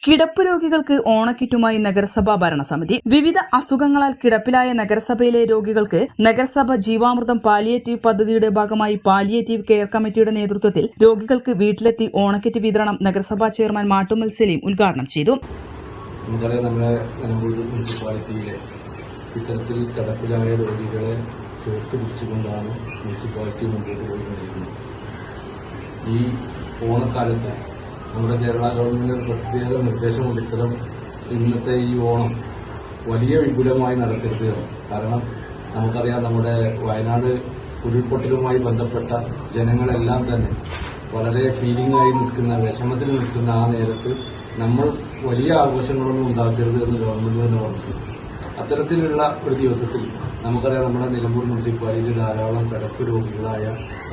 കിടപ്പ് രോഗികൾക്ക് ഓണക്കിറ്റുമായി നഗരസഭാ ഭരണസമിതി. വിവിധ അസുഖങ്ങളാൽ കിടപ്പിലായ നഗരസഭയിലെ രോഗികൾക്ക് നഗരസഭ ജീവാമൃതം പാലിയേറ്റീവ് പദ്ധതിയുടെ ഭാഗമായി പാലിയേറ്റീവ് കെയർ കമ്മിറ്റിയുടെ നേതൃത്വത്തിൽ രോഗികൾക്ക് വീട്ടിലെത്തി ഓണക്കിറ്റ് വിതരണം നഗരസഭാ ചെയർമാൻ മാട്ടുമ്മൽ സലീം ഉദ്ഘാടനം ചെയ്തു. നമ്മുടെ മുനിസിപ്പാലിറ്റിയിലെ ഇത്തരത്തിൽ കിടപ്പിലായ രോഗികളെ ചേർത്ത് പിടിച്ചുകൊണ്ടാണ് മുനിസിപ്പാലിറ്റി മുമ്പോട്ട് പോയിക്കൊണ്ടിരിക്കുന്നത്. ഈ ഓണക്കാലത്ത് നമ്മുടെ കേരള ഗവൺമെന്റ് പ്രത്യേക നിർദ്ദേശമുണ്ട് ഇത്തരം ഇന്നത്തെ ഈ ഓണം വലിയ വിപുലമായി നടത്തരുത്. കാരണം നമുക്കറിയാം, നമ്മുടെ വയനാട് ഉരുൾപൊട്ടലുമായി ബന്ധപ്പെട്ട ജനങ്ങളെല്ലാം തന്നെ വളരെ ഫീലിംഗായി നിൽക്കുന്ന, വിഷമത്തിൽ നിൽക്കുന്ന ആ നേരത്ത് നമ്മൾ വലിയ ആഘോഷങ്ങളൊന്നും ഉണ്ടാക്കരുത് എന്ന് ഗവൺമെന്റ് തന്നെ പറഞ്ഞു. അത്തരത്തിലുള്ള ഒരു ദിവസത്തിൽ നമുക്കറിയാം, നമ്മുടെ നിലമ്പൂർ മുനിസിപ്പാലിറ്റിയിൽ ധാരാളം കിടപ്പ് രോഗികളായ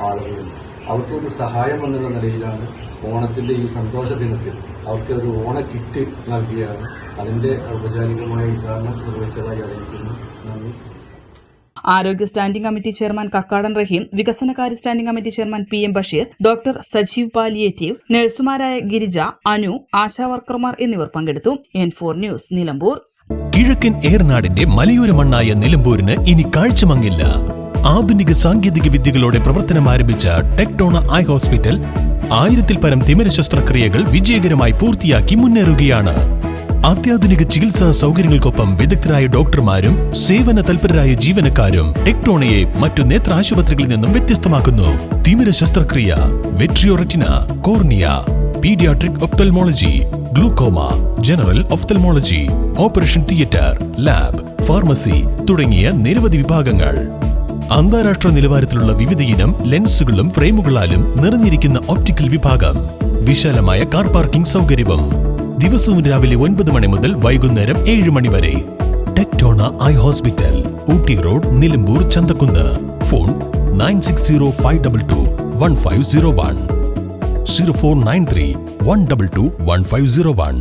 ആളുകളുണ്ട്. അവർക്കൊരു സഹായം എന്നുള്ള നിലയിലാണ് ഓണത്തിന്റെ ഈ സന്തോഷ ദിനത്തിൽ അവർക്ക് ഒരു ഓണ കിറ്റ് നൽകിയാണ്. അതിന്റെ ഔപചാരികമായ ഉദ്ഘാടനം നിർവഹിച്ചതായി അറിയിക്കുന്നു. നന്ദി. ആരോഗ്യ standing committee chairman Kakkadan Raheem, വികസനകാര്യ standing committee chairman PM Basheer, doctor Sajeev palliative, നഴ്സുമാരായ ഗിരിജ, അനു, ആശാവർക്കർമാർ എന്നിവർ പങ്കെടുത്തു. N4 news, Nilambur. കിഴക്കൻ ഏറനാടിന്റെ മലയോര മണ്ണായ നിലമ്പൂരിന് ഇനി കാഴ്ചമങ്ങില്ല. ആധുനിക സാങ്കേതിക വിദ്യകളോടെ പ്രവർത്തനം ആരംഭിച്ച ടെക്ടോണ ഐ ഹോസ്പിറ്റൽ 1000-ൽ പരം തിമിര ശസ്ത്രക്രിയകൾ വിജയകരമായി പൂർത്തിയാക്കി മുന്നേറുകയാണ്. അത്യാധുനിക ചികിത്സാ സൗകര്യങ്ങൾക്കൊപ്പം വിദഗ്ധരായ ഡോക്ടർമാരും സേവന തൽപരരായ ജീവനക്കാരും ടെക്ടോണയെ മറ്റു നേത്ര ആശുപത്രികളിൽ നിന്നും വ്യത്യസ്തമാക്കുന്നു. തിമിര ശസ്ത്രക്രിയ, vitreoretina, cornea, paediatric ophthalmology, glaucoma, general ophthalmology, operation theatre, lab, pharmacy തുടങ്ങിയ നിരവധി വിഭാഗങ്ങൾ. അന്താരാഷ്ട്ര നിലവാരത്തിലുള്ള വിവിധയിനം ലെൻസുകളും ഫ്രെയിമുകളാലും നിറഞ്ഞിരിക്കുന്ന ഒപ്റ്റിക്കൽ വിഭാഗം, വിശാലമായ കാർ പാർക്കിംഗ് സൗകര്യവും. ദിവസവും രാവിലെ 9 മണി മുതൽ വൈകുന്നേരം 7 മണി വരെ. Tectona eye hospital, Ooty road, Nilambur, Chanthakunnu. Phone 9605221501, 0493 122 1501.